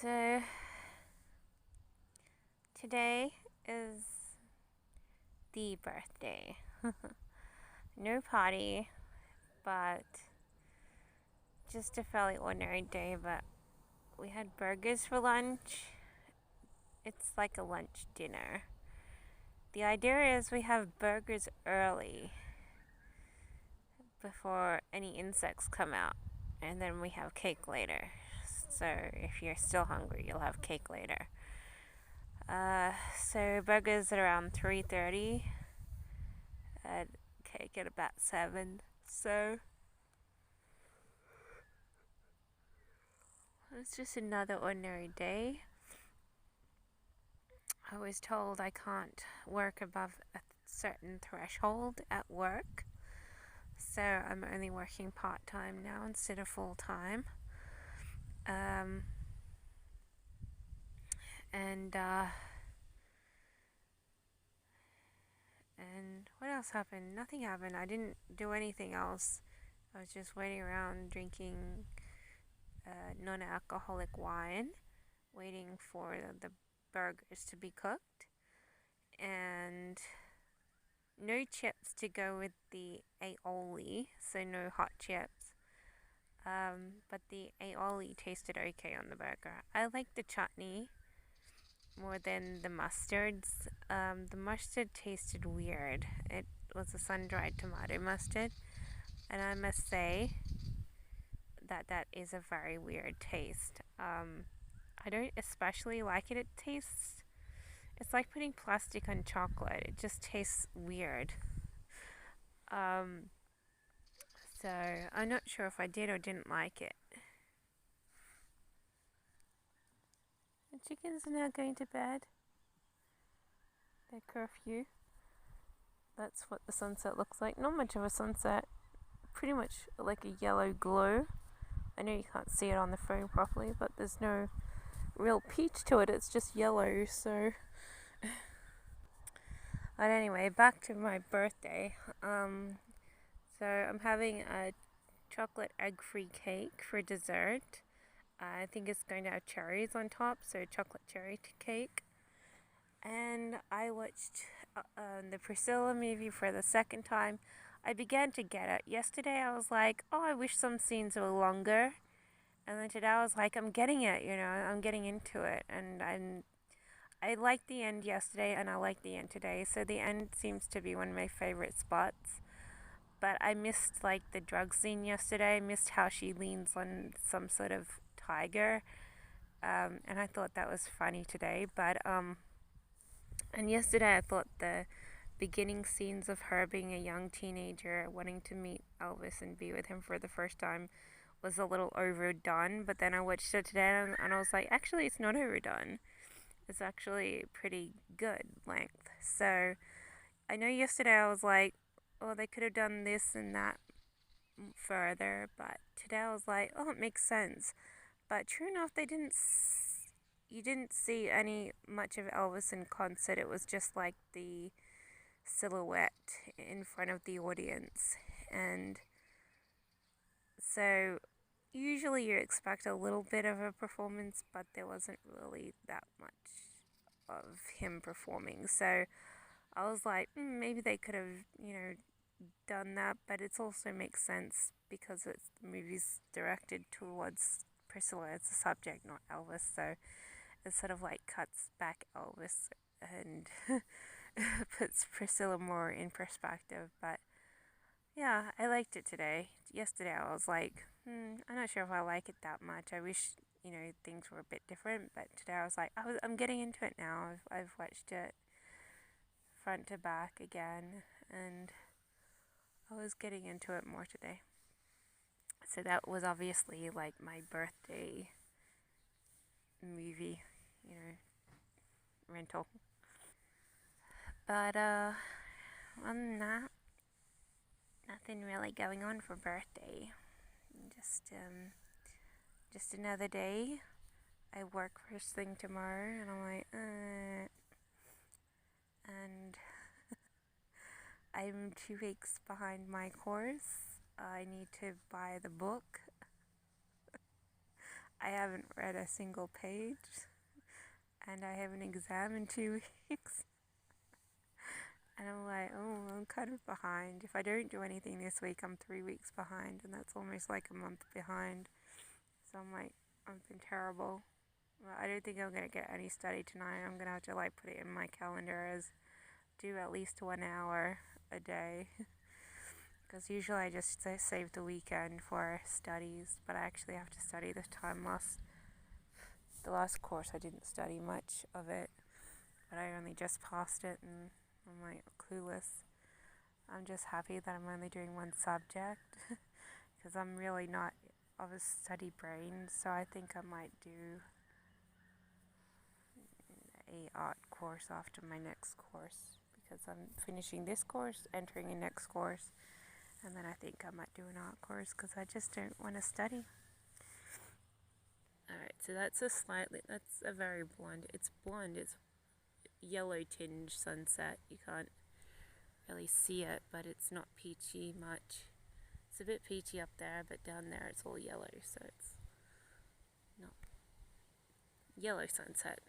So today is the birthday. No party, but just a fairly ordinary day. But we had burgers for lunch. It's like a lunch dinner. The idea is we have burgers early before any insects come out, and then we have cake later. So if you're still hungry, you'll have cake later. So burgers at around 3:30. Cake at about 7. So it's just another ordinary day. I was told I can't work above a certain threshold at work, so I'm only working part time now instead of full time. Um, and what else happened? Nothing happened. I didn't do anything else. I was just waiting around drinking non-alcoholic wine, waiting for the burgers to be cooked, and no chips to go with the aioli, so no hot chips. But the aioli tasted okay on the burger. I like the chutney more than the mustards. The mustard tasted weird. It was a sun-dried tomato mustard, and I must say that is a very weird taste. I don't especially like it. It tastes. It's like putting plastic on chocolate. It just tastes weird. Um, So I'm not sure if I did or didn't like it. The chickens are now going to bed. Their curfew. That's what the sunset looks like. Not much of a sunset. Pretty much like a yellow glow. I know you can't see it on the phone properly, but there's no real peach to it. It's just yellow, so. But anyway, back to my birthday. So I'm having a chocolate egg-free cake for dessert. I think it's going to have cherries on top, so chocolate cherry cake. And I watched the Priscilla movie for the second time. I began to get it. Yesterday I was like, oh, I wish some scenes were longer. And then today I was like, I'm getting it, I'm getting into it. And I liked the end yesterday and I like the end today. So the end seems to be one of my favorite spots. But I missed like the drug scene yesterday. I missed how she leans on some sort of tiger. And I thought that was funny today. And yesterday I thought the beginning scenes of her being a young teenager wanting to meet Elvis and be with him for the first time was a little overdone. But then I watched it today and I was like, actually, it's not overdone. It's actually pretty good length. So I know yesterday I was like, oh, they could have done this and that further. But today I was like, oh, it makes sense. But true enough, you didn't see any much of Elvis in concert. It was just like the silhouette in front of the audience. And so usually you expect a little bit of a performance, but there wasn't really that much of him performing. So I was like, maybe they could have, done that, but it also makes sense because the movie's directed towards Priscilla as the subject, not Elvis. So it sort of like cuts back Elvis and puts Priscilla more in perspective. But yeah, I liked it today. Yesterday I was like, I'm not sure if I like it that much. I wish, things were a bit different. But today I was like, I'm getting into it now. I've watched it front to back again, and I was getting into it more today. So that was obviously like my birthday movie, rental. But other than that, nothing really going on for birthday. Just another day. I work first thing tomorrow, and I'm like, and I'm 2 weeks behind my course. I need to buy the book. I haven't read a single page, and I have an exam in 2 weeks. And I'm like, oh, I'm kind of behind. If I don't do anything this week, I'm 3 weeks behind, and that's almost like a month behind. So I'm like, I've been terrible. Well, I don't think I'm going to get any study tonight. I'm going to have to like put it in my calendar as do at least 1 hour a day. Because usually I just save the weekend for studies, but I actually have to study this time. The last course I didn't study much of it, but I only just passed it, and I'm like clueless. I'm just happy that I'm only doing one subject because I'm really not of a study brain, so I think I might do a art course after my next course because I'm finishing this course, entering a next course, and then I think I might do an art course because I just don't want to study. Alright, so that's a very blonde, it's yellow tinge sunset. You can't really see it, but it's not peachy much. It's a bit peachy up there, but down there it's all yellow, so it's not yellow sunset.